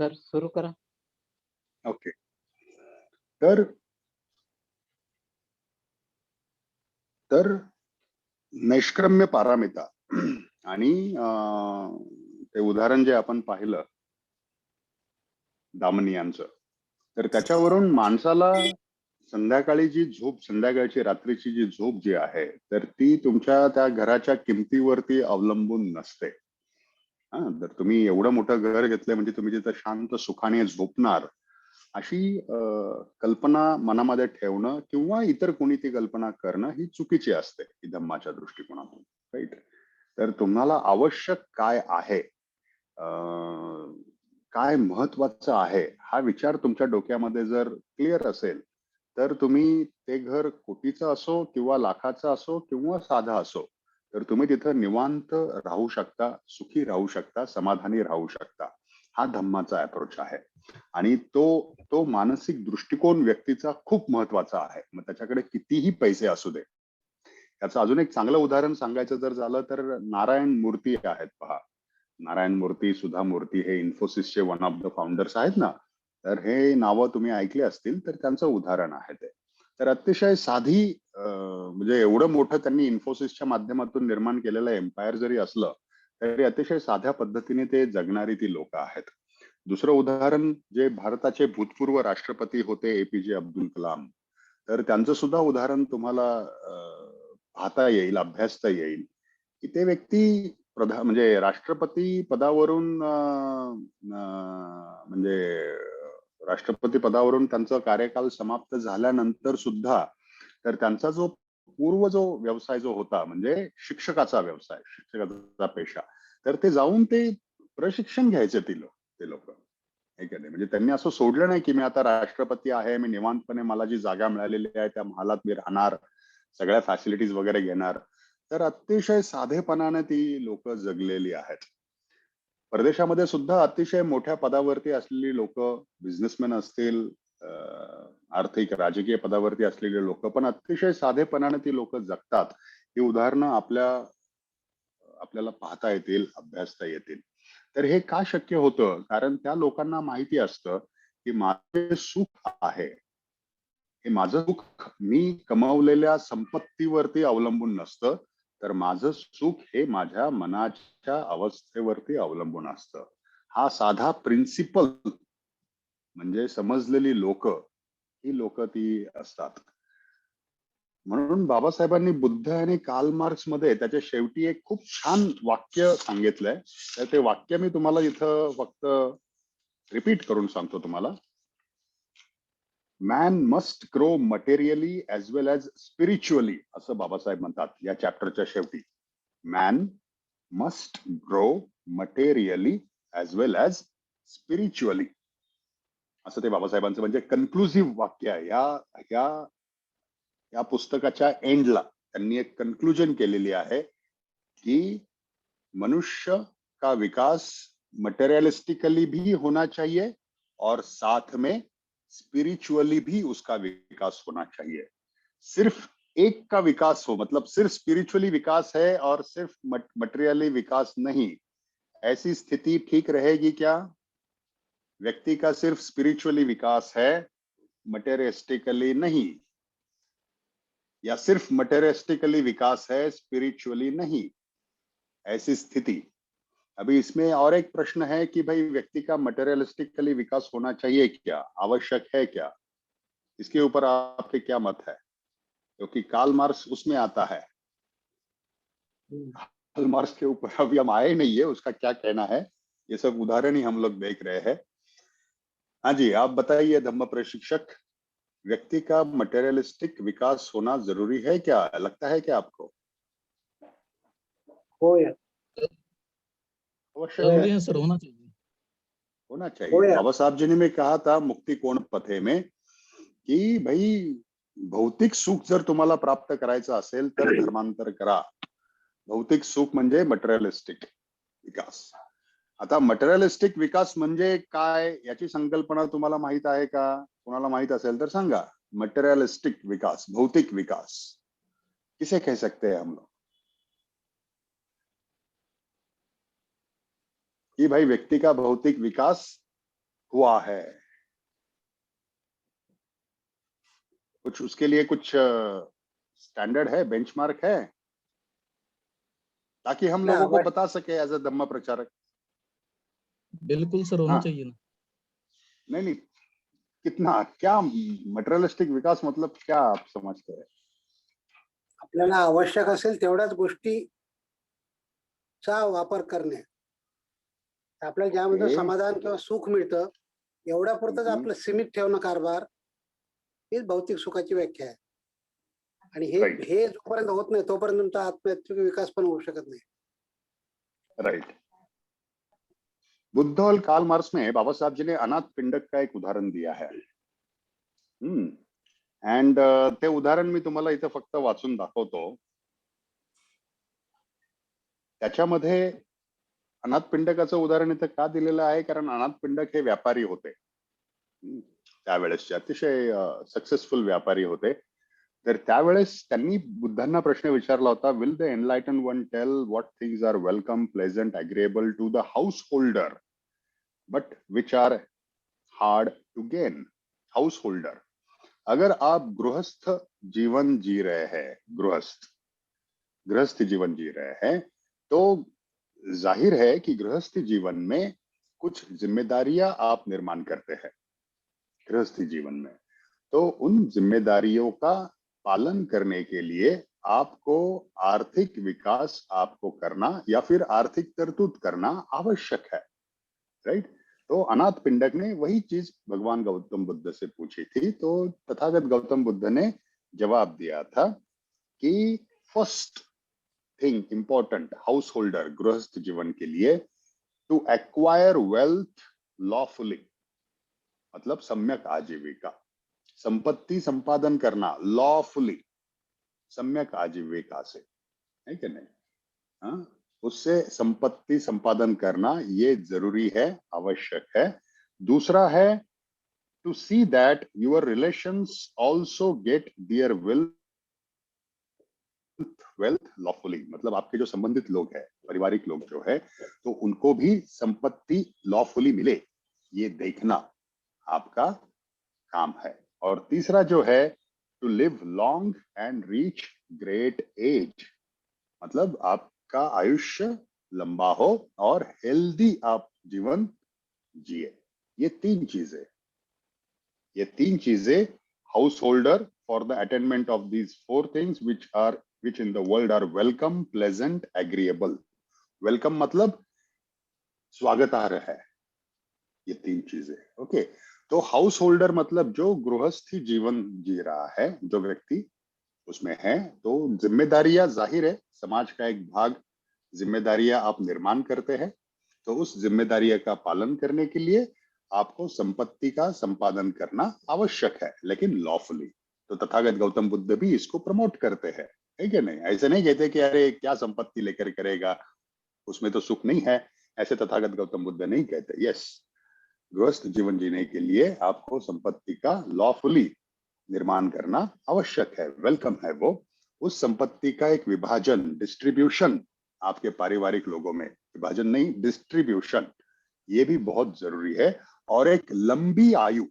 तर सुरू करा. ओके. तर तर नैष्क्रम्य पारमिता आणि ते उदाहरण जे आपण पाहिलं दामनी यांचं, तर त्याच्यावरून माणसाला संध्याकाळी जी झोप, संध्याकाळची रात्रीची जी झोप जी आहे, तर ती तुमच्या त्या घराच्या किमतीवरती अवलंबून नसते. हा, तर तुम्ही एवढं मोठं घर घेतलंय म्हणजे तुम्ही तिथं शांत सुखाने झोपणार अशी कल्पना मनामध्ये ठेवणं किंवा इतर कोणी ती कल्पना करणं ही चुकीची असते ही धम्माच्या दृष्टिकोनातून. राईट. तर तुम्हाला आवश्यक काय आहे, काय महत्वाचं आहे, हा विचार तुमच्या डोक्यामध्ये जर क्लिअर असेल तर तुम्ही ते घर कोटीचं असो किंवा लाखाचं असो किंवा साधा असो, तर तुम्ही तिथं निवांत राहू शकता, सुखी राहू शकता, समाधानी राहू शकता. हा धम्माचा अप्रोच आहे. आणि तो तो मानसिक दृष्टिकोन व्यक्तीचा खूप महत्वाचा आहे. मग त्याच्याकडे कितीही पैसे असू दे. याचं अजून एक चांगलं उदाहरण सांगायचं जर झालं तर नारायण मूर्ती आहेत पहा. नारायण मूर्ती, सुधा मूर्ती हे इन्फोसिसचे वन ऑफ द फाउंडर्स आहेत ना. तर हे नावं तुम्ही ऐकली असतील तर त्यांचं उदाहरण आहे ते. तर अतिशय साधी म्हणजे एवढं मोठं त्यांनी इन्फोसिसच्या माध्यमातून निर्माण केलेलं एम्पायर जरी असलं तरी अतिशय साध्या पद्धतीने ते जगणारी ती लोक आहेत. दुसरं उदाहरण जे भारताचे भूतपूर्व राष्ट्रपती होते एपीजे अब्दुल कलाम, तर त्यांचं सुद्धा उदाहरण तुम्हाला पाहता येईल, अभ्यासता येईल की ते व्यक्ती म्हणजे राष्ट्रपती पदावरून म्हणजे राष्ट्रपती पदावरून त्यांचा कार्यकाल समाप्त झाल्यानंतर सुद्धा तर त्यांचा जो पूर्व जो व्यवसाय जो होता म्हणजे शिक्षकाचा व्यवसाय, शिक्षकाचा पेशा, तर ते जाऊन ते प्रशिक्षण घ्यायचे ते लोक. म्हणजे त्यांनी असं सोडलं नाही की मी आता राष्ट्रपती आहे, मी निवांतपणे मला जी जागा मिळालेली आहे त्या महालात मी राहणार, सगळ्या फॅसिलिटीज वगैरे घेणार. तर अतिशय साधेपणाने ती लोक जगलेली आहेत. परदेशामध्ये सुद्धा अतिशय मोठ्या पदावरती असलेली लोक, बिझनेसमॅन असतील, आर्थिक राजकीय पदावरती असलेले लोक पण अतिशय साधेपणाने ती लोक जगतात. ही उदाहरणं आपल्याला पाहता येतील, अभ्यासता येतील. तर हे का शक्य होतं? कारण त्या लोकांना माहिती असतं की माझे सुख आहे, हे माझं सुख मी कमावलेल्या संपत्तीवरती अवलंबून नसतं, तर माझं सुख हे माझ्या मनाच्या अवस्थेवरती अवलंबून असतं. हा साधा प्रिन्सिपल म्हणजे समजलेली लोक, ही लोक ती असतात. म्हणून बाबासाहेबांनी बुद्ध आणि कार्ल मार्क्स मध्ये त्याच्या शेवटी एक खूप छान वाक्य सांगितलंय. तर ते वाक्य मी तुम्हाला इथं फक्त रिपीट करून सांगतो तुम्हाला. Man must grow materially as well as spiritually, असं बाबासाहेब म्हणतात या चॅप्टरच्या शेवटी. Man must grow materially as well as spiritually, असं ते बाबासाहेबांचं म्हणजे कन्क्लुसिव्ह वाक्य आहे. या पुस्तकाच्या एंडला त्यांनी एक कन्क्लुजन केलेली आहे कि मनुष्य का विकास मटेरियलिस्टिकली भी होना चाहिए और साथ में स्पिरिचुअली भी उसका विकास होना चाहिए. सिर्फ एक का विकास हो, मतलब सिर्फ स्पिरिचुअली विकास है और सिर्फ मटेरियली विकास नहीं, ऐसी स्थिति ठीक रहेगी क्या? व्यक्ति का सिर्फ स्पिरिचुअली विकास है, मटेरियलिस्टिकली नहीं, या सिर्फ मटेरियलिस्टिकली विकास है, स्पिरिचुअली नहीं, ऐसी स्थिति. अभी इसमें और एक प्रश्न है कि भाई व्यक्ति का मटेरियलिस्टिकली विकास होना चाहिए क्या, आवश्यक है क्या? इसके ऊपर आपके क्या मत है? क्योंकि कार्ल मार्क्स उसमें आता है. कार्ल मार्क्स के ऊपर अभी हम आए नहीं है, उसका क्या कहना है, ये सब उदाहरण ही हम लोग देख रहे हैं. हाँ जी, आप बताइए धम्म प्रशिक्षक, व्यक्ति का मटेरियलिस्टिक विकास होना जरूरी है क्या, लगता है क्या आपको? हो या. आवश्यक है, सर होना चाहिए. होना चाहिए. बाबा साहब जी ने में कहा था मुक्ति कोण पथे में की भाई भौतिक सुख जर तुम्हाला प्राप्त करायचं असेल तर धर्मांतर करा. भौतिक सुख म्हणजे मटेरियलिस्टिक विकास. आता मटेरियलिस्टिक विकास म्हणजे काय याची संकल्पना तुम्हाला माहित आहे का? कोणाला माहित असेल तर सांगा. मटेरियलिस्टिक विकास, भौतिक विकास किसे कह सकते हैं हम लोग? कि भाई व्यक्ति का भौतिक विकास हुआ है, कुछ उसके लिए कुछ स्टैंडर्ड है, बेंचमार्क है, ताकि हम ना लोगों को बस बता सके एज अ धम्म प्रचारक. बिल्कुल सर, होना हाँ, चाहिए ना. नहीं नहीं, कितना क्या मटेरियलिस्टिक विकास मतलब क्या आप समझते हैं? आपल्याला आवश्यक असेल तेवढ्याच गोष्टीचा वापर करणे. आपल्याला ज्यामध्ये ओके. समाधान किंवा सुख मिळतं एवढ्यापुरतंच आपलं सीमित ठेवणं कारभार हीच भौतिक सुखाची व्याख्या आहे. आणि हे राइट हे जोपर्यंत होत नाही तोपर्यंत तुमचा आत्महत्या विकास पण होऊ शकत नाही. राइट. बुद्ध और कार्ल मार्क्स में बाबा साहब जी ने अनाथ पिंडक का एक उदाहरण दिया है. अँड ते उदाहरण मी तुम्हाला इथं फक्त वाचून दाखवतो. त्याच्यामध्ये अनाथ पिंडकाचं उदाहरण इथं का दिलेलं आहे? कारण अनाथ पिंडक हे व्यापारी होते. त्यावेळेसचे अतिशय सक्सेसफुल व्यापारी होते. तर त्यावेळेस त्यांनी बुद्धांना प्रश्न विचारला होता, will the enlighten one tell what things are welcome, pleasant, agreeable to the householder but which are hard to gain. Householder, अगर आप गृहस्थ जीवन जी रहे हैं, गृहस्थ जीवन जी रहे हैं, तो जाहिर है कि गृहस्थ जीवन में कुछ जिम्मेदारियां आप निर्माण करते हैं गृहस्थी जीवन में. तो उन जिम्मेदारियों का पालन करने के लिए आपको आर्थिक विकास आपको करना या फिर आर्थिक तरतूद करना आवश्यक है. राइट. तो अनाथ पिंडक ने वही चीज भगवान गौतम बुद्ध से पूछी थी. तो तथागत गौतम बुद्ध ने जवाब दिया था कि first thing important house holder, गृहस्थ जीवन के लिए, टू एक्वायर वेल्थ लॉफुली, मतलब सम्यक आजीविका, संपत्ति संपादन करना लॉफुली, सम्यक आजीविका से, है कि नहीं? हाँ, उससे संपत्ति संपादन करना ये जरूरी है, आवश्यक है. दूसरा है to see that your relations also get their wealth lawfully, मतलब आपके जो संबंधित लोग हैं, पारिवारिक लोग जो है, तो उनको भी संपत्ति लॉफुली मिले, ये देखना आपका काम है. और तीसरा जो है to live long and reach great age, मतलब आपका आयुष्य लंबा हो और हेल्दी आप जीवन जिए. ये तीन चीजें house holder for the attainment of these four things which in the world are welcome, pleasant, agreeable. Welcome मतलब स्वागतार्ह है, ये तीन चीजें. ओके. तो हाउस होल्डर मतलब जो गृहस्थी जीवन जी रहा है, जो व्यक्ति उसमें है, तो जिम्मेदारियां जाहिर है समाज का एक भाग, जिम्मेदारियां आप निर्माण करते हैं. तो उस जिम्मेदारियां का पालन करने के लिए आपको संपत्ति का संपादन करना आवश्यक है, लेकिन लॉफुली. तो तथागत गौतम बुद्ध भी इसको प्रमोट करते हैं, है कि नहीं? ऐसे नहीं कहते कि अरे क्या संपत्ति लेकर करेगा, उसमें तो सुख नहीं है, ऐसे तथागत गौतम बुद्ध नहीं कहते. यस, गृहस्थ जीवन जीने के लिए आपको संपत्ति का लॉफुली निर्माण करना आवश्यक है, वेलकम है वो. उस संपत्ति का एक विभाजन, डिस्ट्रीब्यूशन आपके पारिवारिक लोगों में, विभाजन नहीं, डिस्ट्रीब्यूशन, ये भी बहुत जरूरी है. और एक लंबी आयु,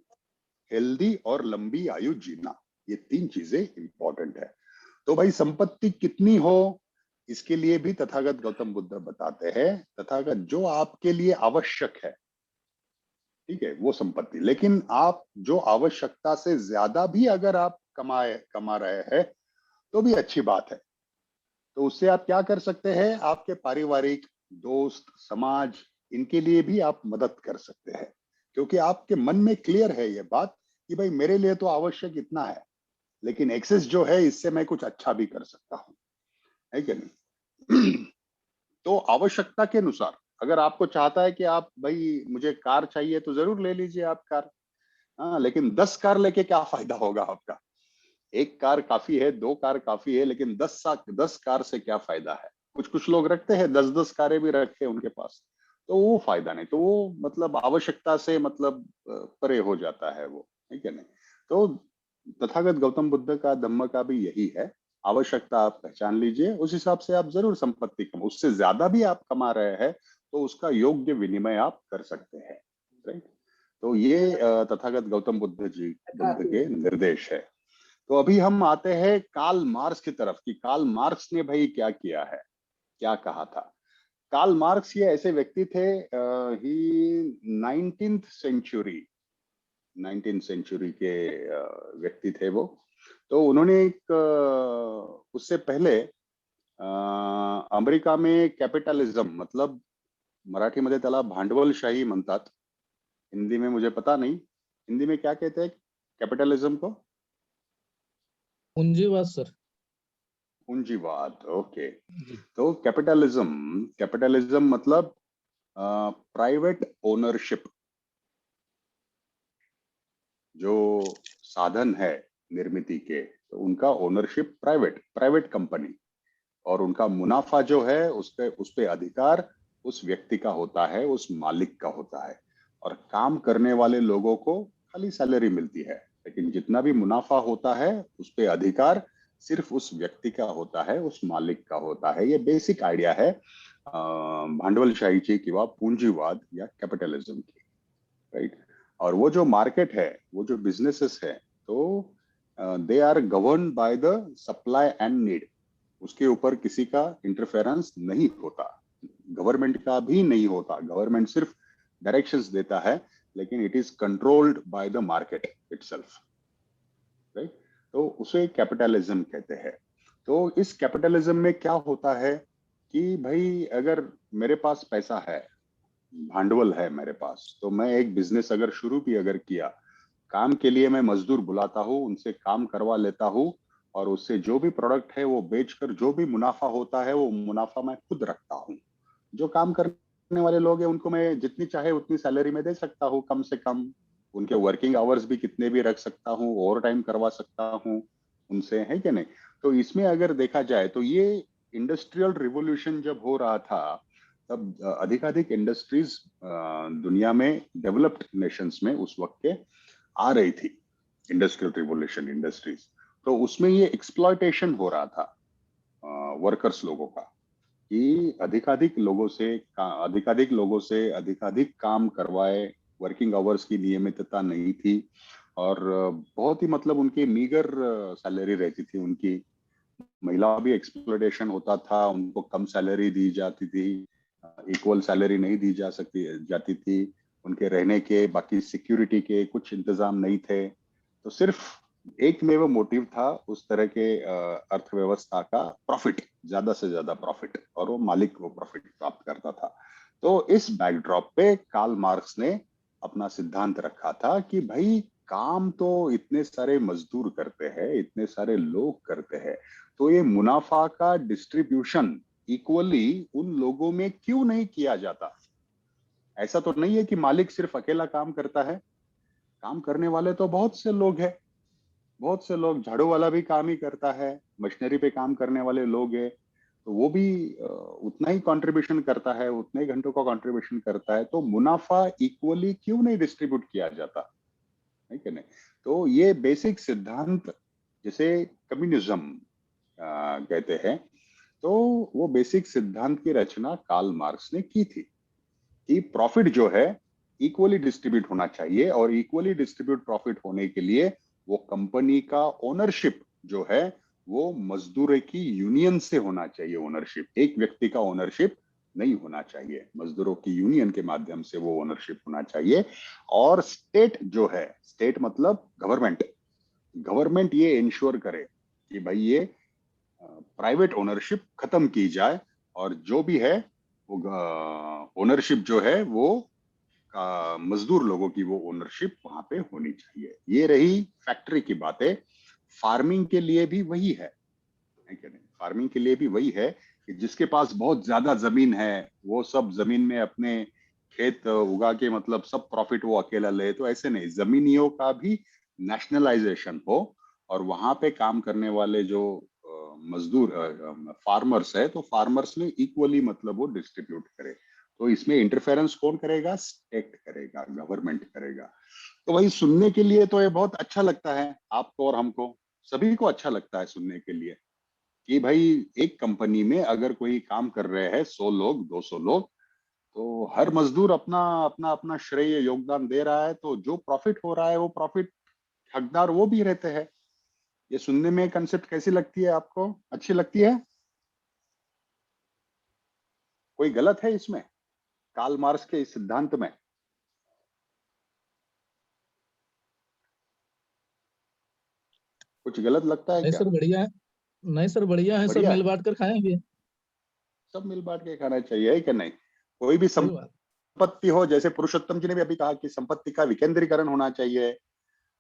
हेल्दी और लंबी आयु जीना, ये तीन चीजें इंपॉर्टेंट है. तो भाई संपत्ति कितनी हो, इसके लिए भी तथागत गौतम बुद्ध बताते हैं, तथागत जो आपके लिए आवश्यक है, ठीक है, वो संपत्ति. लेकिन आप जो आवश्यकता से ज्यादा भी अगर आप कमा रहे हैं तो भी अच्छी बात है. तो उससे आप क्या कर सकते हैं, आपके पारिवारिक, दोस्त, समाज, इनके लिए भी आप मदद कर सकते हैं, क्योंकि आपके मन में क्लियर है ये बात कि भाई मेरे लिए तो आवश्यक इतना है, लेकिन एक्सेस जो है इससे मैं कुछ अच्छा भी कर सकता हूं, है कि नहीं? तो आवश्यकता के अनुसार, अगर आपको चाहता है कि आप भाई मुझे कार चाहिए तो जरूर ले लीजिए आप कार. हाँ, लेकिन 10 कार लेके क्या फायदा होगा आपका? एक कार काफी है, 2 कार काफी है, लेकिन 10 कार से क्या फायदा है? कुछ लोग रखते हैं 10-10 कारें भी रखे उनके पास, तो वो फायदा नहीं, तो वो मतलब आवश्यकता से मतलब परे हो जाता है वो, ठीक है नहीं। तो तथागत गौतम बुद्ध का धम्म का भी यही है, आवश्यकता आप पहचान लीजिए, उस हिसाब से आप जरूर संपत्ति कम, उससे ज्यादा भी आप कमा रहे हैं तो उसका योग्य विनिमय आप कर सकते हैं, राइट। तो ये तथागत गौतम बुद्ध के निर्देश है। तो अभी हम आते हैं कार्ल मार्क्स की तरफ कि कार्ल मार्क्स ने भाई क्या किया है, क्या कहा था। कार्ल मार्क्स ये ऐसे व्यक्ति थे, ही 19th सेंचुरी के व्यक्ति थे वो। तो उन्होंने एक उससे पहले अमेरिका में कॅपिटलिझम मतलब मराठीमध्ये त्याला भांडवलशाही म्हणतात, हिंदी में मुझे पता नहीं, हिंदी में क्या कहते हैं कैपिटलिज्म को? पूंजीवाद सर। पूंजीवाद, ओके। जी। तो कैपिटलिज्म मतलब प्राइवेट ओनरशिप, जो साधन है निर्मित के, तो उनका ओनरशिप प्राइवेट कंपनी, और उनका मुनाफा जो है उस पे अधिकार उस व्यक्ति का होता है, उस मालिक का होता है, और काम करने वाले लोगों को खाली सैलरी मिलती है, लेकिन जितना भी मुनाफा होता है उस पे अधिकार सिर्फ उस व्यक्ति का होता है, उस मालिक का होता है। ये बेसिक आइडिया है भांडवलशाहीची किंवा पूंजीवाद या कैपिटलिज्म की, राइट। और वो जो मार्केट है, वो जो बिजनेसेस है, तो they are govern by the supply and need, उसके ऊपर किसी का इंटरफेरेंस नहीं होता, गवर्नमेंट का भी नहीं होता, गवर्नमेंट सिर्फ डायरेक्शंस देता है, लेकिन it is controlled by the market itself, right. तो उसे कैपिटलिज्म कहते हैं। तो इस कैपिटलिज्म में क्या होता है कि भाई अगर मेरे पास पैसा है, भांडवल है मेरे पास, तो मैं एक बिजनेस अगर शुरू भी अगर किया, काम के लिए मैं मजदूर बुलाता हूँ, उनसे काम करवा लेता हूँ, और उससे जो भी प्रोडक्ट है वो बेचकर जो भी मुनाफा होता है वो मुनाफा मैं खुद रखता हूँ। जो काम करने वाले लोग हैं उनको मैं जितनी चाहे उतनी सैलरी में दे सकता हूँ, कम से कम उनके वर्किंग आवर्स भी कितने भी रख सकता हूँ, ओवर टाइम करवा सकता हूँ उनसे, है कि नहीं। तो इसमें अगर देखा जाए तो ये इंडस्ट्रियल रिवोल्यूशन जब हो रहा था, तब अधिकाधिक इंडस्ट्रीज दुनिया में डेवलप्ड नेशंस में उस वक्त के आ रही थी, इंडस्ट्रियल रिवोल्यूशन इंडस्ट्रीज। तो उसमें ये एक्सप्लॉयटेशन हो रहा था वर्कर्स लोगों का, कि अधिकाधिक लोगों से अधिकाधिक काम करवाए, वर्किंग आवर्स की नियमितता नहीं थी, और बहुत ही मतलब उनकी मीगर सैलरी रहती थी उनकी, महिला भी एक्सप्लॉयटेशन होता था, उनको कम सैलरी दी जाती थी, इक्वल सैलरी नहीं दी जाती थी, उनके रहने के बाकी सिक्योरिटी के कुछ इंतजाम नहीं थे। तो सिर्फ एक में वो मोटिव था उस तरह के अर्थव्यवस्था का, प्रॉफिट, ज्यादा से ज्यादा प्रॉफिट, और वो मालिक वो प्रॉफिट प्राप्त करता था। तो इस बैकड्रॉप पे कार्ल मार्क्स ने अपना सिद्धांत रखा था कि भाई काम तो इतने सारे मजदूर करते हैं, इतने सारे लोग करते हैं, तो ये मुनाफा का डिस्ट्रीब्यूशन इक्वली उन लोगों में क्यों नहीं किया जाता। ऐसा तो नहीं है कि मालिक सिर्फ अकेला काम करता है, काम करने वाले तो बहुत से लोग हैं, बहुत से लोग, झाड़ू वाला भी काम ही करता है, मशीनरी पे काम करने वाले लोग हैं, तो वो भी उतना ही कंट्रीब्यूशन करता है, उतने ही घंटों का कंट्रीब्यूशन करता है, तो मुनाफा इक्वली क्यों नहीं डिस्ट्रीब्यूट किया जाता है कि नहीं। तो ये बेसिक सिद्धांत जिसे कम्युनिज्म कहते हैं, तो वो बेसिक सिद्धांत की रचना कार्ल मार्क्स ने की थी कि प्रॉफिट जो है इक्वली डिस्ट्रीब्यूट होना चाहिए, और इक्वली डिस्ट्रीब्यूट प्रॉफिट होने के लिए वो कंपनी का ओनरशिप जो है वो मजदूरों की यूनियन से होना चाहिए, ओनरशिप एक व्यक्ति का ओनरशिप नहीं होना चाहिए, मजदूरों की यूनियन के माध्यम से वो ओनरशिप होना चाहिए। और स्टेट जो है, स्टेट मतलब गवर्नमेंट ये इंश्योर करे कि भाई ये प्राइवेट ओनरशिप खत्म की जाए, और जो भी है वो ओनरशिप जो है वो मजदूर लोगों की वो ओनरशिप वहां पे होनी चाहिए। ये रही फैक्ट्री की बातें। फार्मिंग के लिए भी वही है कि नहीं, फार्मिंग के लिए भी वही है कि जिसके पास बहुत ज्यादा जमीन है वो सब जमीन में अपने खेत उगा के मतलब सब प्रॉफिट वो अकेला ले, तो ऐसे नहीं, जमीनियों का भी नेशनलाइजेशन हो, और वहां पे काम करने वाले जो मजदूर फार्मर्स है, तो फार्मर्स में इक्वली मतलब वो डिस्ट्रीब्यूट करे। तो इसमें इंटरफेरेंस कौन करेगा? स्टेट करेगा, गवर्नमेंट करेगा। तो वही सुनने के लिए तो ये बहुत अच्छा लगता है, आपको और हमको, सभी को अच्छा लगता है सुनने के लिए कि भाई एक कंपनी में अगर कोई काम कर रहे हैं 100 लोग 200 लोग, तो हर मजदूर अपना अपना अपना श्रेय योगदान दे रहा है, तो जो प्रॉफिट हो रहा है वो प्रॉफिट हकदार वो भी रहते हैं। ये सुनने में कंसेप्ट कैसी लगती है आपको? अच्छी लगती है? कोई गलत है इसमें, कार्ल मार्क्स के इस सिद्धांत में? कुछ गलत लगता है नहीं क्या? सर बढ़िया है। नहीं सर बढ़िया है, सब बढ़िया मिल है, बांट कर खाएंगे। सब मिल बांट के खाना चाहिए, है कि नहीं? कोई भी सही बात। संपत्ति हो, जैसे पुरुषोत्तम जी ने भी अभी कहा कि संपत्ति का विकेंद्रीकरण होना चाहिए,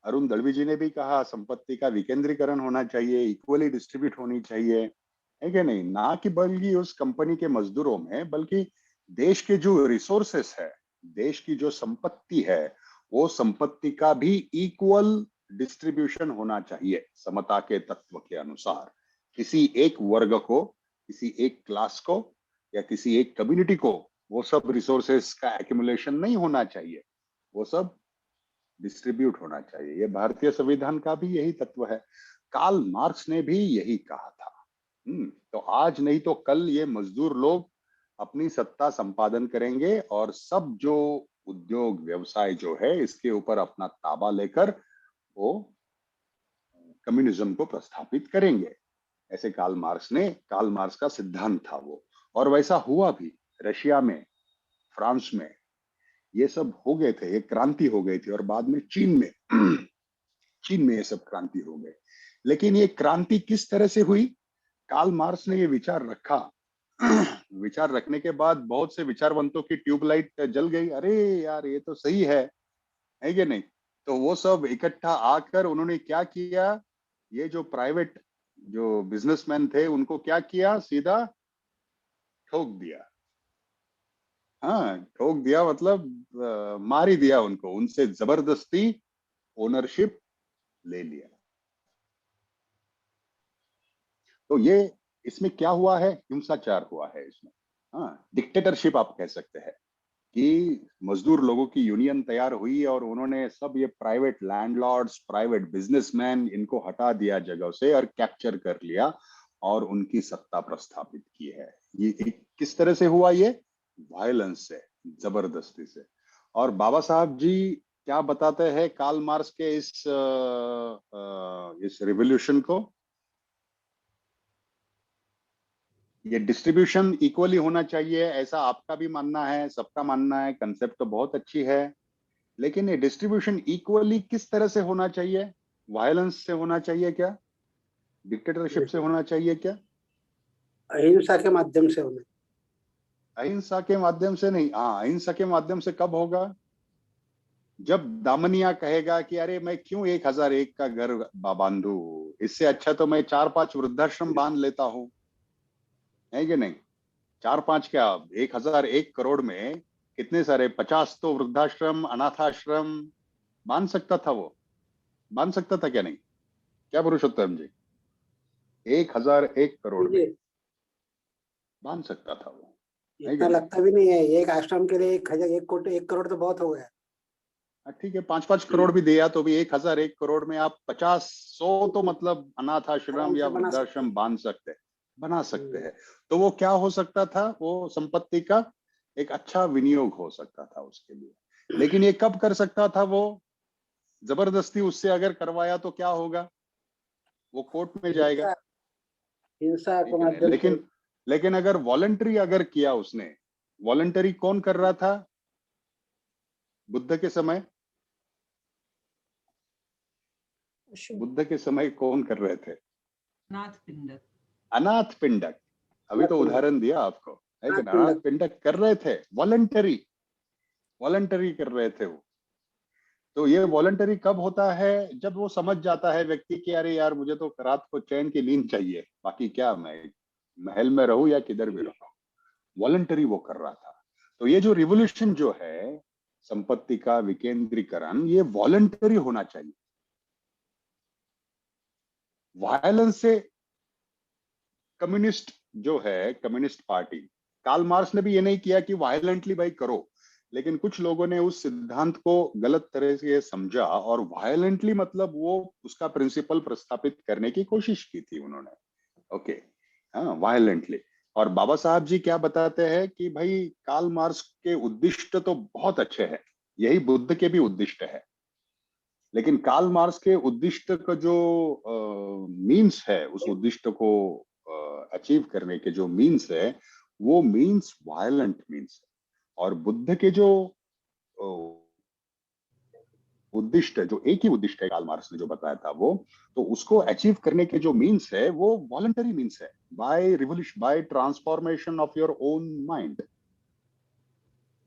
अरुण दलवी जी ने भी कहा संपत्ति का विकेंद्रीकरण होना चाहिए, इक्वली डिस्ट्रीब्यूट होनी चाहिए, है कि नहीं? ना कि बल्कि उस कंपनी के मजदूरों में, बल्कि देश के जो रिसोर्सेस है, देश की जो संपत्ति है, वो संपत्ति का भी इक्वल डिस्ट्रीब्यूशन होना चाहिए, समता के तत्व के अनुसार। किसी एक वर्ग को, किसी एक क्लास को या किसी एक कम्युनिटी को वो सब रिसोर्सेस का एक्यूमुलेशन नहीं होना चाहिए, वो सब डिस्ट्रीब्यूट होना चाहिए। ये भारतीय संविधान का भी यही तत्व है, कार्ल मार्क्स ने भी यही कहा था। तो आज नहीं तो कल ये मजदूर लोग अपनी सत्ता संपादन करेंगे और सब जो उद्योग व्यवसाय जो है इसके ऊपर अपना ताबा लेकर वो कम्युनिज्म को प्रस्थापित करेंगे। ऐसे कार्ल मार्क्स का सिद्धांत था वो, और वैसा हुआ भी। रशिया में, फ्रांस में ये सब हो गए थे, ये क्रांति हो गई थी, और बाद में चीन में चीन में ये सब क्रांति हो गए। लेकिन ये क्रांति किस तरह से हुई? कार्ल मार्क्स ने ये विचार रखा, विचार रखने के बाद बहुत से विचारवंतों की ट्यूबलाइट जल गई, अरे यार ये तो सही है कि नहीं? तो वो सब इकट्ठा आकर उन्होंने क्या किया, ये जो प्राइवेट जो बिजनेसमैन थे उनको क्या किया, सीधा ठोक दिया। हाँ, ठोक दिया मतलब मार ही दिया उनको, उनसे जबरदस्ती ओनरशिप ले लिया। तो ये इसमें क्या हुआ है? हिंसाचार हुआ है इसमें। हाँ, डिक्टेटरशिप आप कह सकते हैं कि मजदूर लोगों की यूनियन तैयार हुई और उन्होंने सब ये प्राइवेट लैंडलॉर्ड्स, प्राइवेट बिजनेसमैन, इनको हटा दिया जगह से और कैप्चर कर लिया और उनकी सत्ता प्रस्थापित की है। ये किस तरह से हुआ? ये वायलेंस से, जबरदस्ती से। और बाबा साहब जी क्या बताते हैं कार्ल मार्क्स के इस रिवॉल्यूशन को? ये डिस्ट्रीब्यूशन इक्वली होना चाहिए, ऐसा आपका भी मानना है, सबका मानना है, कंसेप्ट तो बहुत अच्छी है, लेकिन ये डिस्ट्रीब्यूशन इक्वली किस तरह से होना चाहिए? वायलेंस से होना चाहिए क्या? डिक्टेटरशिप से होना चाहिए क्या? अहिंसा के माध्यम से होना। अहिंसा के माध्यम से नहीं। हाँ, अहिंसा के माध्यम से कब होगा? जब दामनिया कहेगा कि अरे मैं क्यों 1001 का घर बांधू, इससे अच्छा तो मैं 4-5 वृद्धाश्रम बांध लेता हूं, है कि नहीं? 4-5 क्या, 1001 करोड़ में कितने सारे, 50 तो वृद्धाश्रम, अनाथाश्रम बांध सकता था वो, बांध सकता था क्या नहीं? क्या पुरुषोत्तम जी, 1001 करोड़ में मुझे बांध सकता था वो, है कि इतना नहीं? लगता भी नहीं है, एक आश्रम के लिए 1,000 1 करोड़ तो बहुत हो गया। ठीक है, 5-5 करोड़ भी दिया तो भी 1001 करोड़ में आप 50-100 तो मतलब अनाथ आराम आश्रम या से बना सकते वृद्धाश्रम हैं। बांध सकते हैं, बना सकते हम्म। हैं। तो वो क्या हो सकता था? वो संपत्ति का एक अच्छा विनियोग हो सकता था उसके लिए। लेकिन ये कब कर सकता था वो? जबरदस्ती उससे अगर करवाया तो क्या होगा? वो कोर्ट में जाएगा, हिंसा हिंसा के ठीक है नहीं? माध्यम से। लेकिन अगर वॉलंटरी अगर किया उसने, वॉलंटरी कौन कर रहा था बुद्ध के समय? बुद्ध के समय कौन कर रहे थे? नाथ पिंडक। अनाथ पिंडक। अभी तो उदाहरण दिया आपको, है कि नाथ अनाथ पिंडक कर रहे थे, वॉलंटरी, वॉलंटरी कर रहे थे वो। तो ये वॉलंटरी कब होता है? जब वो समझ जाता है व्यक्ति कि अरे यार मुझे तो रात को चैन की नींद चाहिए, बाकी क्या मैं महल में रहूं या किधर भी रहूं। वॉलंटरी वो कर रहा था। तो ये जो रिवोल्यूशन जो है, संपत्ति का विकेंद्रीकरण, ये वॉलंटरी होना चाहिए। वायलेंस से कम्युनिस्ट जो है, कम्युनिस्ट पार्टी कार्ल मार्क्स ने भी ये नहीं किया कि वायलेंटली भाई करो, लेकिन कुछ लोगों ने उस सिद्धांत को गलत तरह से समझा और वायलेंटली मतलब वो उसका प्रिंसिपल प्रस्थापित करने की कोशिश की थी उन्होंने। ओके, हाँ, वायलेंटली। और बाबा साहब जी क्या बताते हैं कि भाई कार्ल मार्क्स के उद्दिष्ट तो बहुत अच्छे हैं, यही बुद्ध के भी उद्दिष्ट है, लेकिन कार्ल मार्क्स के उद्दिष्ट का जो मीन्स है, उस उद्दिष्ट को अचीव करने के जो मीन्स है, वो मीन्स वायलेंट मीन्स है। और बुद्ध के जो उद्दिष्ट है, जो एक ही उद्दिष्ट है कार्ल मार्क्स ने जो बताया था वो, तो उसको अचीव करने के जो मीन्स है वो वॉलंटरी मीन्स है, by revolution, by transformation of your own mind,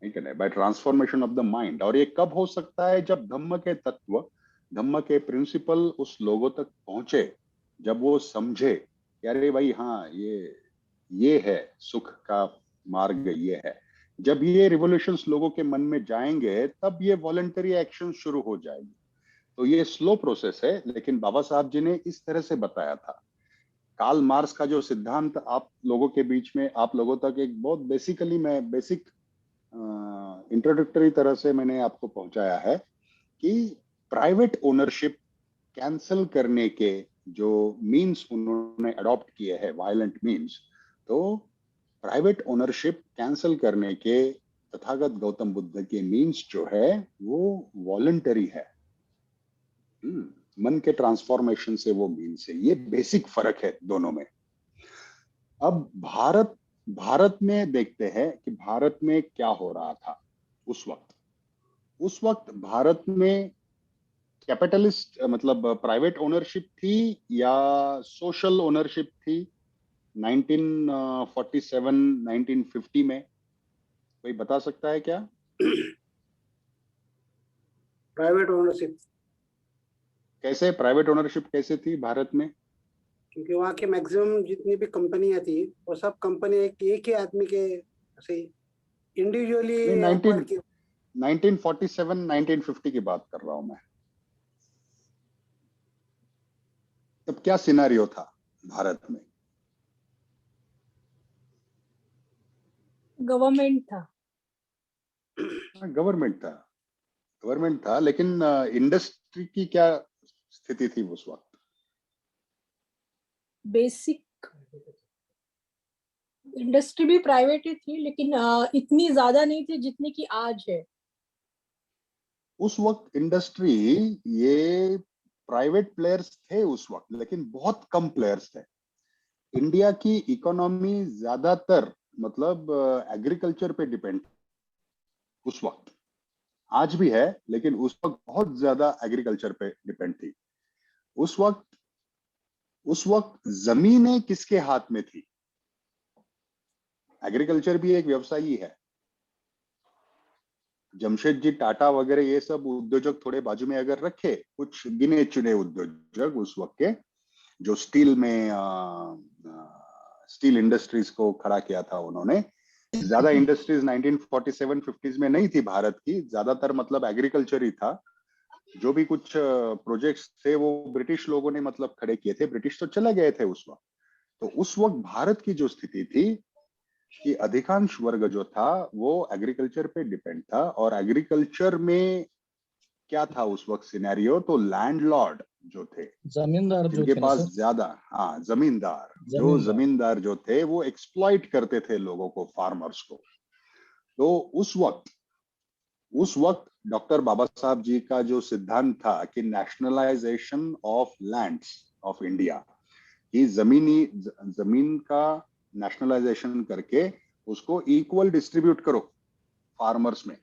ठीक है ना, by transformation of the mind. और ये कब हो सकता है? जब धम्म के तत्व, धम्म के प्रिंसिपल उस लोगों तक पहुंचे, जब वो समझे कि अरे भाई हाँ, ये है सुख का मार्ग, ये है। जब ये रिवोल्यूशंस लोगों के मन में जाएंगे, तब ये वॉलंटरी एक्शन शुरू हो जाएगी। तो ये स्लो प्रोसेस है, लेकिन बाबा साहब जी ने इस तरह से बताया था। कार्ल मार्क्स का जो सिद्धांत आप लोगों के बीच में, आप लोगों तक एक बहुत बेसिकली, मैं बेसिक इंट्रोडक्टरी तरह से मैंने आपको पहुंचाया है कि प्राइवेट ओनरशिप कैंसल करने के जो मीन्स उन्होंने अडॉप्ट किए हैं, वायलेंट मीन्स, तो प्राइवेट ओनरशिप कैंसल करने के तथागत गौतम बुद्ध के मीन्स जो है वो वॉलंटरी है। मन के ट्रांसफॉर्मेशन से वो मीन्स है, ये बेसिक फर्क है दोनों में। अब भारत में देखते हैं कि भारत में क्या हो रहा था उस वक्त भारत में कैपिटलिस्ट मतलब प्राइवेट ओनरशिप थी या सोशल ओनरशिप थी 1947 1950 में? कोई बता सकता है क्या? Private ownership. कैसे प्राइवेट ओनरशिप कैसे थी भारत में? क्योंकि वहाँ की मैक्सिमम जितनी भी कंपनियां थी वो सब कंपनी एक ही आदमी के ऐसे इंडिविजुअली नहीं, एक्वायर की। 1947 1950 की बात कर रहा हूं मैं। तब क्या सिनेरियो था भारत में? गवर्नमेंट था। गवर्नमेंट था, लेकिन इंडस्ट्री की क्या स्थिति थी उस वक्त? बेसिक इंडस्ट्री भी प्राइवेट ही थी, लेकिन इतनी ज्यादा नहीं थी जितनी की आज है। उस वक्त इंडस्ट्री, ये प्राइवेट प्लेयर्स थे उस वक्त, लेकिन बहुत कम प्लेयर्स थे। इंडिया की इकोनॉमी ज्यादातर मतलब एग्रीकल्चर पे डिपेंड उस वक्त, आज भी है, लेकिन उस वक्त बहुत ज्यादा एग्रीकल्चर पे डिपेंड थी। उस वक्त जमीनें किसके हाथ में थी? एग्रीकल्चर भी एक व्यवसाय ही है। जमशेदजी टाटा वगैरह ये सब उद्योजक थोड़े बाजू में अगर रखे, कुछ गिने चुने उद्योजक उस वक्त के, जो स्टील इंडस्ट्रीज को खड़ा किया था उन्होंने। ज्यादा इंडस्ट्रीज 1947-50s में नहीं थी भारत की, ज्यादातर मतलब एग्रीकल्चर ही था। जो भी कुछ प्रोजेक्ट्स थे वो ब्रिटिश लोगों ने मतलब खड़े किए थे, ब्रिटिश तो चले गए थे उस वक्त। तो उस वक्त भारत की जो स्थिति थी कि अधिकांश वर्ग जो था वो एग्रीकल्चर पे डिपेंड था। और एग्रीकल्चर में क्या था उस वक्त सिनेरियो? तो लैंडलॉर्ड जो थे, जमींदार जो जिनके थे ना पास सर, ज्यादा, हाँ, जमींदार जो थे वो एक्सप्लॉइट करते थे लोगों को, फार्मर्स को। तो उस वक्त डॉक्टर बाबा साहब जी का जो सिद्धांत था कि nationalisation of lands of India, कि जमीन का नेशनलाइजेशन करके उसको इक्वल डिस्ट्रीब्यूट करो फार्मर्स में,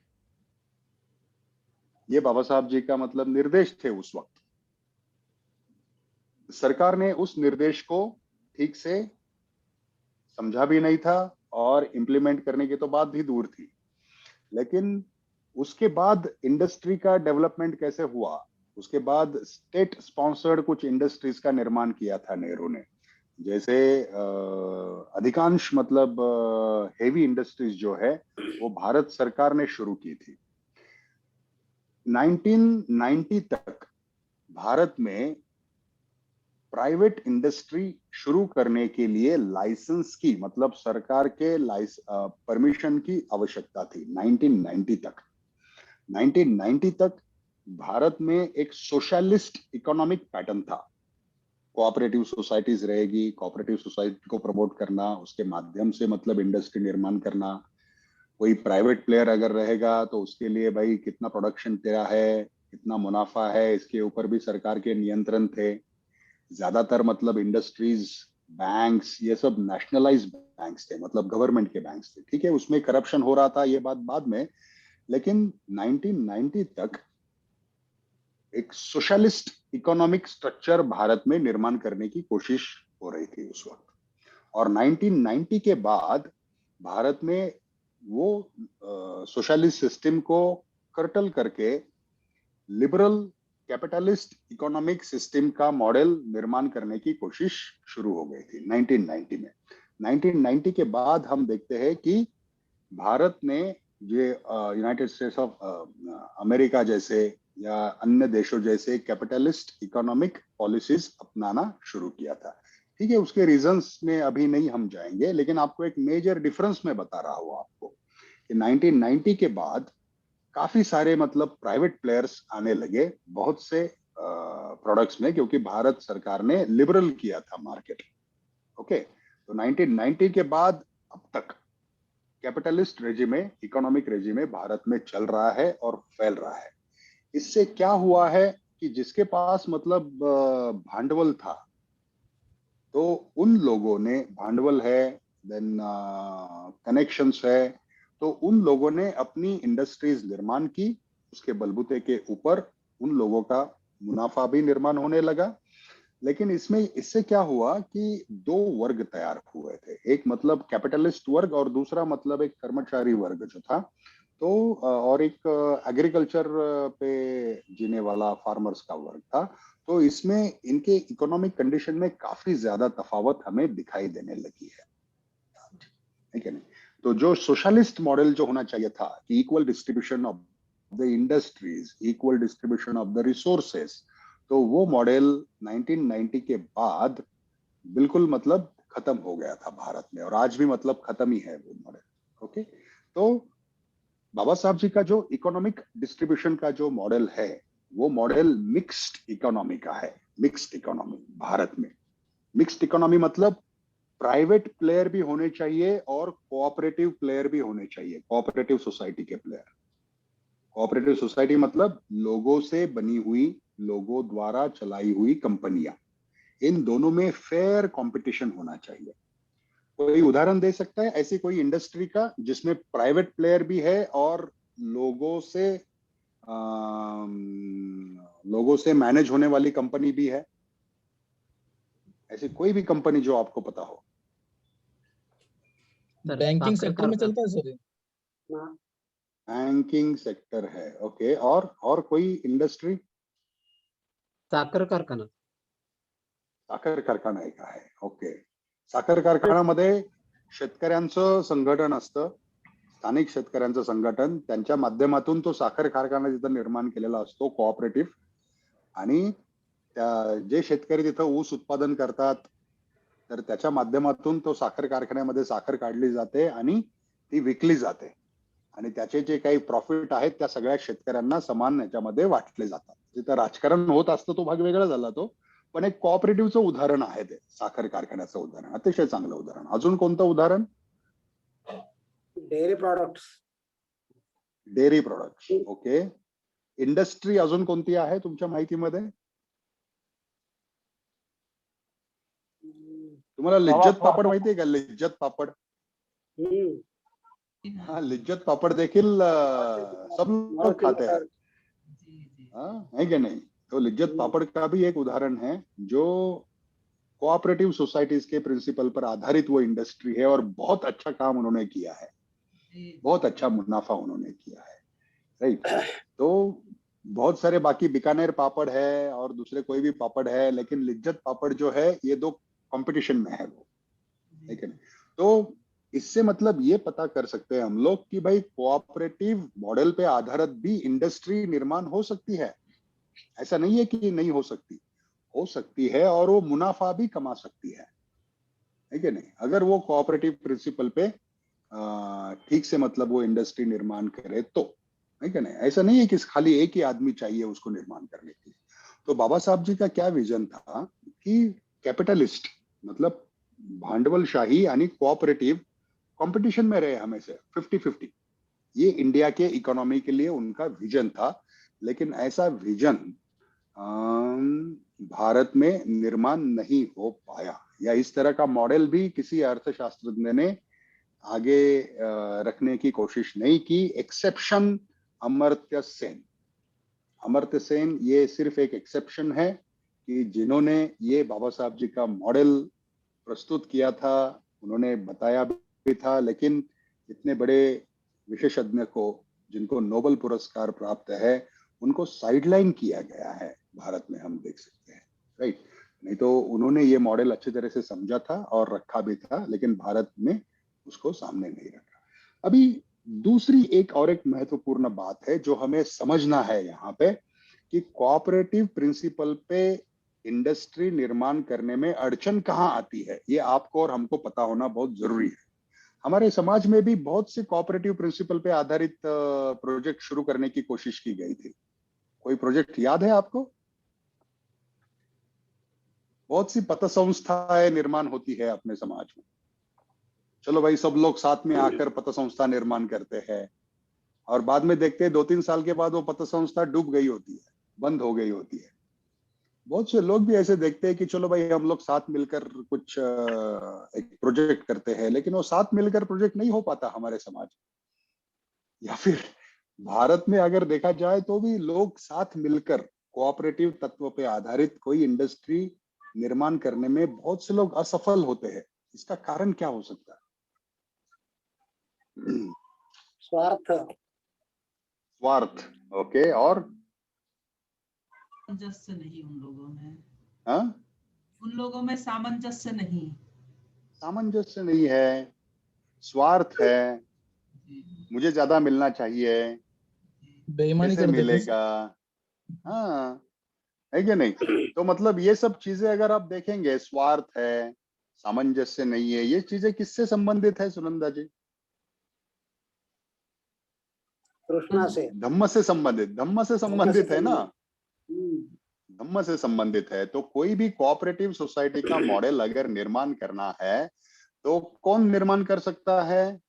ये बाबा साहब जी का मतलब निर्देश थे उस वक्त। सरकार ने उस निर्देश को ठीक से समझा भी नहीं था और इम्प्लीमेंट करने की तो बात भी दूर थी। लेकिन उसके बाद इंडस्ट्री का डेवलपमेंट कैसे हुआ? उसके बाद स्टेट स्पॉन्सर्ड कुछ इंडस्ट्रीज का निर्माण किया था नेहरू ने। जैसे अधिकांश मतलब हेवी इंडस्ट्रीज जो है वो भारत सरकार ने शुरू की थी। 1990 तक भारत में प्राइवेट इंडस्ट्री शुरू करने के लिए लाइसेंस की, मतलब सरकार के परमिशन की आवश्यकता थी 1990 तक। 1990 तक भारत में एक सोशलिस्ट इकोनॉमिक पैटर्न था। कोऑपरेटिव सोसाइटीज रहेगी, कोऑपरेटिव सोसाइटी को प्रमोट करना, उसके माध्यम से मतलब इंडस्ट्री निर्माण करना। कोई प्राइवेट प्लेयर अगर रहेगा तो उसके लिए भाई कितना प्रोडक्शन तेरा है, कितना मुनाफा है, इसके ऊपर भी सरकार के नियंत्रण थे। ज्यादातर मतलब इंडस्ट्रीज, बैंक्स, ये सब नेशनलाइज बैंक्स थे, मतलब गवर्नमेंट के बैंक्स थे। ठीक है, उसमें करप्शन हो रहा था, ये बात बाद में। लेकिन 1990 तक एक सोशलिस्ट इकोनॉमिक स्ट्रक्चर भारत में निर्माण करने की कोशिश हो रही थी उस वक्त। और 1990 के बाद भारत में वो सोशलिस्ट सिस्टम को कर्टल करके लिबरल कैपिटलिस्ट इकोनॉमिक सिस्टम का मॉडल निर्माण करने की कोशिश शुरू हो गई थी 1990 में। 1990 के बाद हम देखते हैं कि भारत ने ये यूनाइटेड स्टेट्स ऑफ अमेरिका जैसे या अन्य देशों जैसे कैपिटलिस्ट इकोनॉमिक पॉलिसीज अपनाना शुरू किया था। ठीक है, उसके रीजंस में अभी नहीं हम जाएंगे, लेकिन आपको एक मेजर डिफरेंस में बता रहा हूं आपको कि 1990 के बाद काफी सारे मतलब प्राइवेट प्लेयर्स आने लगे बहुत से प्रोडक्ट्स में, क्योंकि भारत सरकार ने लिबरल किया था मार्केट। ओके, तो 1990 के बाद अब तक कैपिटलिस्ट रेजिमे, इकोनॉमिक रेजिमे भारत में चल रहा है और फैल रहा है। इससे क्या हुआ है कि जिसके पास मतलब भांडवल था, तो उन लोगों ने, भांडवल है, देन कनेक्शंस है, तो उन लोगों ने अपनी इंडस्ट्रीज निर्माण की। उसके बलबूते के ऊपर उन लोगों का मुनाफा भी निर्माण होने लगा। लेकिन इससे क्या हुआ कि दो वर्ग तैयार हुए थे, एक मतलब कैपिटलिस्ट वर्ग और दूसरा मतलब एक कर्मचारी वर्ग जो था, तो और एक एग्रीकल्चर पे जीने वाला फार्मर्स का वर्ग था। तो इसमें इनके इकोनॉमिक कंडीशन में काफी ज्यादा तफावत हमें दिखाई देने लगी है, ठीक है नहीं? तो जो सोशलिस्ट मॉडल जो होना चाहिए था कि equal distribution of the industries, equal distribution of the resources, तो वो मॉडल 1990 के बाद बिल्कुल मतलब खत्म हो गया था भारत में, और आज भी मतलब खत्म ही है वो मॉडल। ओके, तो बाबा साहब जी का जो इकोनॉमिक डिस्ट्रीब्यूशन का जो मॉडल है, वो मॉडल मिक्स्ड इकोनॉमी का है। मिक्स्ड इकोनॉमी भारत में, मिक्स्ड इकोनॉमी मतलब प्राइवेट प्लेयर भी होने चाहिए और कोऑपरेटिव प्लेयर भी होने चाहिए, कोऑपरेटिव सोसाइटी के प्लेयर। कोऑपरेटिव सोसाइटी मतलब लोगों से बनी हुई, लोगों द्वारा चलाई हुई कंपनियां, इन दोनों में फेयर कंपटीशन होना चाहिए। कोई उदाहरण दे सकता है ऐसी कोई इंडस्ट्री का जिसमें प्राइवेट प्लेयर भी है और लोगों से मैनेज होने वाली कंपनी भी है? ऐसी कोई भी कंपनी जो आपको पता हो। बैंकिंग सेक्टर में चलता है सर ये? बैंकिंग सेक्टर है, ओके। और कोई इंडस्ट्री? साखर कारखाना. साखर कारखाना एक आहे, ओके। साखर कारखान्यामध्ये शेतकऱ्यांचं संघटन असतं, स्थानिक शेतकऱ्यांचं संघटन, त्यांच्या माध्यमातून तो साखर कारखाना तिथं निर्माण केलेला असतो, कोऑपरेटिव्ह। आणि जे शेतकरी तिथं ऊस उत्पादन करतात, तर त्याच्या माध्यमातून तो साखर कारखान्यामध्ये साखर काढली जाते आणि ती विकली जाते, आणि त्याचे जे काही प्रॉफिट आहेत त्या सगळ्या शेतकऱ्यांना समान याच्यामध्ये वाटले जातात। जिथं राजकारण होत असतं तो भाग वेगळा झाला तो, पण एक कोऑपरेटिव्हचं उदाहरण आहे ते, साखर कारखान्याचं उदाहरण, अतिशय चांगलं उदाहरण। अजून कोणतं उदाहरण? Dairy products. Dairy products, okay. Industry अजून कोणती आहे तुमच्या माहितीमध्ये? तुम्हाला लिज्जत पापड माहितीये का? लिज्जत पापड, हाँ, लिज्जत पापड़ देखिल सब लोग खाते हैं, हाँ, है कि नहीं? तो लिज्जत पापड़ का भी एक उदाहरण है जो कोऑपरेटिव सोसाइटीज के प्रिंसिपल पर आधारित वो इंडस्ट्री है, और बहुत अच्छा काम उन्होंने किया है, बहुत अच्छा मुनाफा उन्होंने किया है, राइट। तो बहुत सारे बाकी बीकानेर पापड़ है और दूसरे कोई भी पापड़ है, लेकिन लिज्जत पापड़ जो है ये दो कंपटीशन में है वो, ठीक है। तो इससे मतलब ये पता कर सकते हैं हम लोग कि भाई कोऑपरेटिव मॉडल पे आधारित भी इंडस्ट्री निर्माण हो सकती है, ऐसा नहीं है कि नहीं हो सकती। हो सकती है और वो मुनाफा भी कमा सकती है कि नहीं, अगर वो कोऑपरेटिव प्रिंसिपल पे ठीक से मतलब वो इंडस्ट्री निर्माण करे तो, है कि नहीं। ऐसा नहीं है कि खाली एक ही आदमी चाहिए उसको निर्माण करने के लिए। तो बाबा साहब जी का क्या विजन था कि कैपिटलिस्ट मतलब भांडवलशाही यानी कोऑपरेटिव कंपटीशन में रहे हमेशा 50-50, ये इंडिया के इकोनॉमी के लिए उनका विजन था। लेकिन ऐसा विजन भारत में निर्माण नहीं हो पाया, या इस तरह का मॉडल भी किसी अर्थशास्त्रज्ञ ने आगे रखने की कोशिश नहीं की, एक्सेप्शन अमर्त्य सेन। अमर्त्य सेन ये सिर्फ एक एक्सेप्शन है कि जिन्होंने ये बाबा साहब जी का मॉडल प्रस्तुत किया था, उन्होंने बताया भी था, लेकिन इतने बड़े विशेषज्ञ को जिनको नोबेल पुरस्कार प्राप्त है उनको साइडलाइन किया गया है भारत में, हम देख सकते हैं, राइट। नहीं तो उन्होंने ये मॉडल अच्छी तरह से समझा था और रखा भी था, लेकिन भारत में उसको सामने नहीं रखा। अभी दूसरी एक और एक महत्वपूर्ण बात है जो हमें समझना है यहाँ पे, कि कोऑपरेटिव प्रिंसिपल पे इंडस्ट्री निर्माण करने में अड़चन कहाँ आती है, ये आपको और हमको पता होना बहुत जरूरी है। हमारे समाज में भी बहुत से कोऑपरेटिव प्रिंसिपल पे आधारित प्रोजेक्ट शुरू करने की कोशिश की गई थी। कोई प्रोजेक्ट याद है आपको? बहुत सी पत संस्थाएं निर्माण होती है अपने समाज में। चलो भाई, सब लोग साथ में आकर पत संस्था निर्माण करते हैं और बाद में देखते हैं 2-3 साल के बाद वो पत संस्था डूब गई होती है, बंद हो गई होती है। बहुत से लोग भी ऐसे देखते हैं कि चलो भाई हम लोग साथ मिलकर कुछ एक प्रोजेक्ट करते हैं, लेकिन वो साथ मिलकर प्रोजेक्ट नहीं हो पाता हमारे समाज में। या फिर भारत में अगर देखा जाए तो भी लोग साथ मिलकर कोऑपरेटिव तत्व पे आधारित कोई इंडस्ट्री निर्माण करने में बहुत से लोग असफल होते हैं। इसका कारण क्या हो सकता है? स्वार्थ। स्वार्थ, ओके। और सामंजस्य नहीं उन लोगों में, हाँ, उन लोगों में सामंजस्य नहीं, सामंजस्य नहीं है, स्वार्थ है, मुझे ज्यादा मिलना चाहिए, बेईमानी कैसे कर देते हैं। मिलेगा, हाँ, है कि नहीं। तो मतलब ये सब चीजें अगर आप देखेंगे, स्वार्थ है, सामंजस्य नहीं है, ये चीजें किससे संबंधित है सुनंदा जी? तृष्णा से। धम्म से संबंधित, धम्म से संबंधित है ना, हम्म, धम्म से संबंधित है। तो कोई भी कोऑपरेटिव सोसाइटी का मॉडल अगर निर्माण करना है तो कौन निर्माण कर सकता है?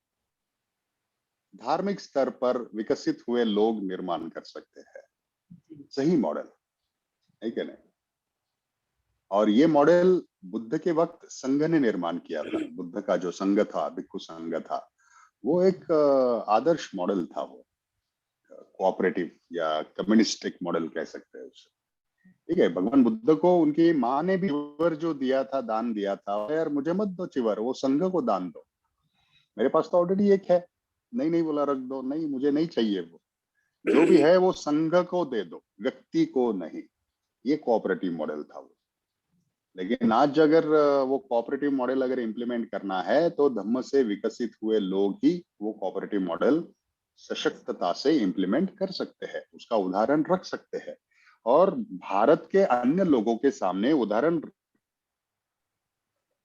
धार्मिक स्तर पर विकसित हुए लोग निर्माण कर सकते हैं सही मॉडल, है कि नहीं। और ये मॉडल बुद्ध के वक्त संघ ने निर्माण किया था। बुद्ध का जो संघ था, भिक्खु संघ था, वो एक आदर्श मॉडल था, वो कोऑपरेटिव या कम्युनिस्टिक मॉडल कह सकते हैं उसे, ठीक है। भगवान बुद्ध को उनकी माँ ने भी चिवर जो दिया था, दान दिया था, यार मुझे मत दो चिवर, वो संघ को दान दो, मेरे पास तो ऑलरेडी एक है। नहीं नहीं बोला, रख दो, नहीं मुझे नहीं चाहिए, वो जो भी है वो संघ को दे दो, व्यक्ति को नहीं। ये कोऑपरेटिव मॉडल था वो। लेकिन आज अगर वो कोऑपरेटिव मॉडल अगर इम्प्लीमेंट करना है तो धम्म से विकसित हुए लोग ही वो कोऑपरेटिव मॉडल सशक्तता से इम्प्लीमेंट कर सकते हैं, उसका उदाहरण रख सकते हैं। और भारत के अन्य लोगों के सामने उदाहरण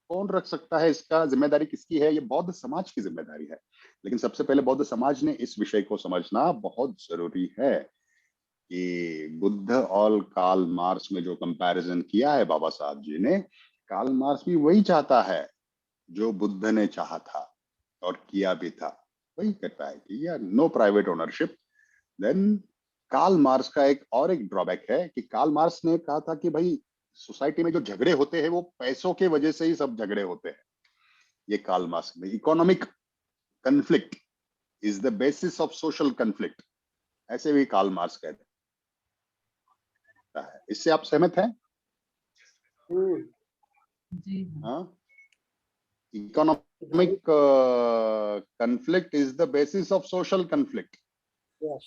कौन रख सकता है, इसका जिम्मेदारी किसकी है? ये बौद्ध समाज की जिम्मेदारी है। लेकिन सबसे पहले बौद्ध समाज ने इस विषय को समझना बहुत जरूरी है कि बुद्ध और कार्ल मार्क्स में जो कंपैरिजन किया है बाबा साहब जी ने, कार्ल मार्क्स भी वही चाहता है जो बुद्ध ने चाहा था और किया भी था, वही कहता है कि यार no private ownership. Then Karl Marx का एक ड्रॉबैक है कि कार्ल मार्क्स ने कहा था कि भाई सोसाइटी में जो झगड़े होते हैं वो पैसों के वजह से ही सब झगड़े होते हैं। ये कार्ल मार्क्स में economic conflict is the basis of social conflict, ऐसे भी कार्ल मार्क्स कहते है। इससे आप सहमत हैं? जी हाँ। Economic conflict is the basis of social conflict. yes.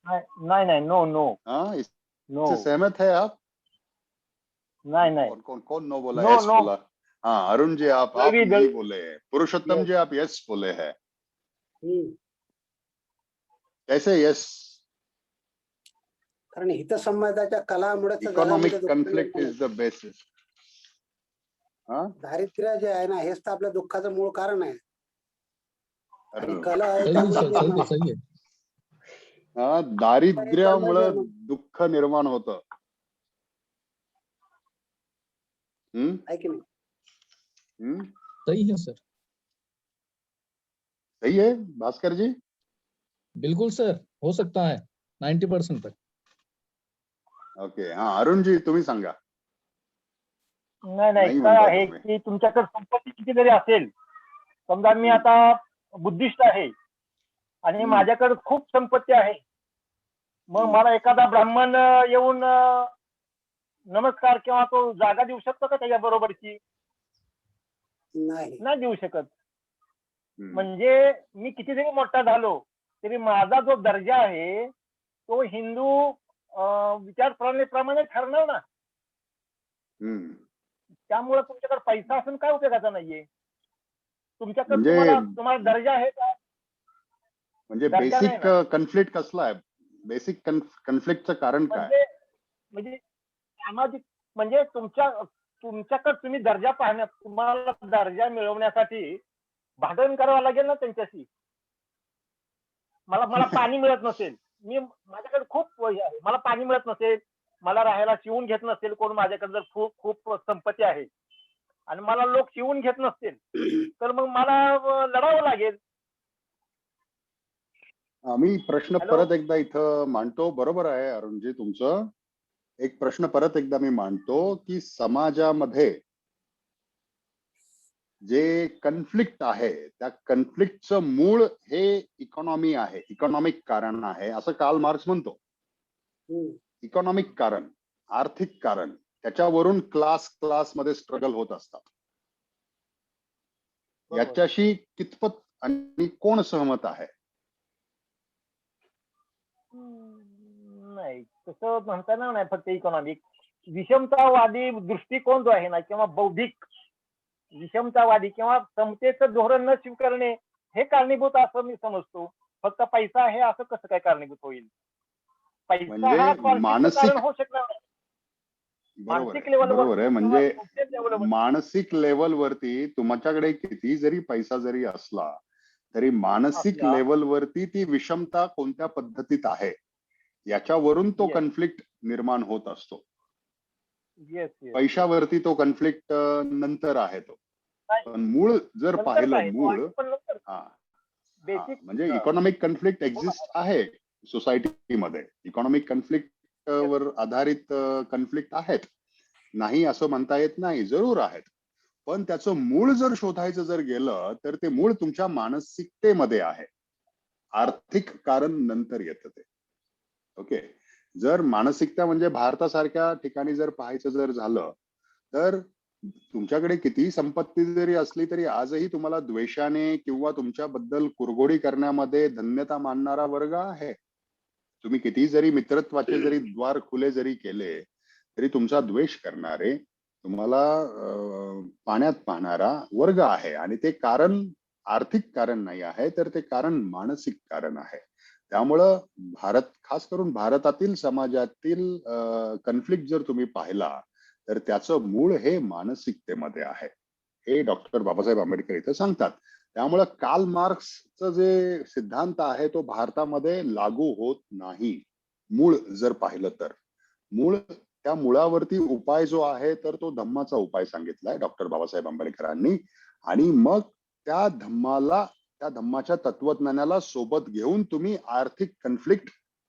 नहीं नहीं, नो नो हाँ, नो, इससे सहमत है आप? नहीं नहीं, कौन कौन कौन नो बोला? नो यस नो, बोला। हाँ अरुण जी, आप maybe नहीं the- बोले। पुरुषोत्तम Yes. जी आप यस बोले हैं। हम्म, कैसे यस? कारण हितसंवादाच्या कलामुळे तर इकॉनॉमिक जगामध्ये दुःख कन्फ्लिक्ट निर्माण इज द बेसिस. होतं. दारिद्र्य जे आहे ना हेच तर आपल्या दुःखाचं मूळ कारण आहे. आणि अरे कला आहे सही है सर, त्यामुळे सही है, सही है. दारिद्र्यामुळे दुःख निर्माण होतं. आहे की नाही? सही है सर. सही है भास्कर जी. बिल्कुल सर, हो सकता है 90% तक. ओके. हा, अरुण जी तुम्ही सांगा. नाही नाही काय म्हणताय आहे तुम्ही. की तुमच्याकडे संपत्ती किती जरी असेल, समजा मी आता बुद्धिस्ट आहे आणि माझ्याकडे खूप संपत्ती आहे, मग मला एखादा ब्राह्मण येऊन नमस्कार किंवा तो जागा देऊ शकतो का त्याच्या बरोबरची? नाही. नाही देऊ शकत. म्हणजे मी किती जरी मोठा झालो तरी माझा जो दर्जा आहे तो हिंदू विचारप्रणालीप्रमाणे ठरणार ना. त्यामुळे तुमच्याकडे पैसा असून काय उपयोगाचा नाहीये. तुमच्याकडे म्हणजे- तुम्हाला दर्जा आहे का? म्हणजे दर्जा नाही बेसिक ना. कन्फ्लिक्ट कसला आहे? बेसिक कन्फ्लिक्टचं कारण काय? म्हणजे सामाजिक म्हणजे तुमच्याकडे तुम्ही दर्जा पाहण्यात तुम्हाला दर्जा मिळवण्यासाठी भांडण करावं लागेल ना त्यांच्याशी. मला पाणी मिळत नसेल, माझ्याकडे खूप वय आहे, मला पाणी मिळत नसेल, मला राहायला शिवून घेत नसेल कोण, माझ्याकडे जर खूप संपत्ती आहे आणि मला लोक शिवून घेत नसतील तर मग मला लढावं लागेल. आम्ही प्रश्न हॅलो? परत एकदा इथं मांडतो. बरोबर आहे अरुणजी तुमचं. एक प्रश्न परत एकदा मी मांडतो की समाजामध्ये जे कन्फ्लिक्ट आहे त्या कन्फ्लिक्टचं मूळ हे इकॉनॉमी आहे, इकॉनॉमिक कारण आहे असं कार्ल मार्क्स म्हणतो. इकॉनॉमिक कारण, आर्थिक कारण, त्याच्यावरून क्लास मध्ये स्ट्रगल होत असतात. बरोबर. याच्याशी कितपत आणि कोण सहमत आहे? नाही तसं म्हणता येणार नाही. फक्त इकॉनॉमिक विषमतावादी दृष्टिकोन जो आहे ना किंवा बौद्धिक विषमतावादी किंवा समतेचं धोरण न स्वीकारणे हे कारणीभूत असं मी समजतो. फक्त पैसा आहे असं कसं काय कारणीभूत होईल? पैसा म्हणजे हा quality मानसिक- कारण होऊ शकणार नाही. मानसिक लेवलवर बरोबर आहे. म्हणजे किंवा लेवलवर मानसिक लेवलवरती तुमच्याकडे किती जरी पैसा जरी असला तरी मानसिक असला. लेवलवरती ती विषमता कोणत्या पद्धतीत आहे याच्यावरून तो Yes. कन्फ्लिक्ट निर्माण होत असतो. येस पैशावरती तो कन्फ्लिक्ट नंतर आहे तो. पण मूळ जर पाहिलं मूळ बेसिक म्हणजे इकॉनॉमिक कन्फ्लिक्ट एक्झिस्ट आहे सोसायटीमध्ये. इकॉनॉमिक कन्फ्लिक्ट वर आधारित कन्फ्लिक्ट आहेत, नाही असं म्हणता येत नाही, जरूर आहेत. पण त्याचं मूळ जर शोधायचं जर गेलं तर ते मूळ तुमच्या मानसिकतेमध्ये आहे. आर्थिक कारण नंतर येतं ते. ओके. जर मानसिकता म्हणजे भारतासारख्या ठिकाणी जर पाहायचं जर झालं तर तुमच्याकडे कितीही संपत्ती जरी असली तरी आजही तुम्हाला द्वेषाने किंवा तुमच्याबद्दल कुरघोडी करण्यामध्ये धन्यता मानणारा वर्ग आहे. तुम्ही कितीही जरी मित्रत्वाचे जरी द्वार खुले जरी केले तरी तुमचा द्वेष करणारे, तुम्हाला पाण्यात पाहणारा वर्ग आहे. आणि ते कारण आर्थिक कारण नाही आहे तर ते कारण मानसिक कारण आहे. त्यामुळं खास करून भारतातील समाजातील कन्फ्लिक्ट जर तुम्ही पाहिला तर त्याचं मूळ हे मानसिकतेमध्ये आहे. हे डॉक्टर बाबासाहेब आंबेडकर इथं सांगतात. त्यामुळं कार्ल मार्क्सचं जे सिद्धांत आहे तो भारतामध्ये लागू होत नाही. मूळ जर पाहिलं तर त्या मुळावरती उपाय जो आहे तर तो धम्माचा उपाय सांगितलाय डॉक्टर बाबासाहेब आंबेडकरांनी. आणि मग त्या धम्माच्या तत्वज्ञानाला सोबत घेऊन तुम्ही आर्थिक कन्फ्लिक्ट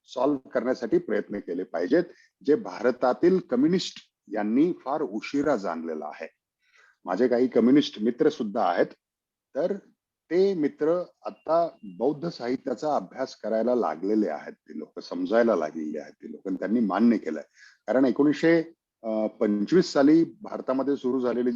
सॉल्व्ह करण्यासाठी प्रयत्न केले पाहिजेत, जे भारतातील कम्युनिस्ट यांनी फार उशिरा जाणलेलं आहे. माझे काही कम्युनिस्ट मित्र सुद्धा आहेत. तर ते मित्र आता बौद्ध साहित्याचा अभ्यास करायला लागलेले आहेत. ते लोक समजायला लागलेले आहेत. ते लोक त्यांनी मान्य केलंय. कारण 1925 साली भारतामध्ये सुरू झालेली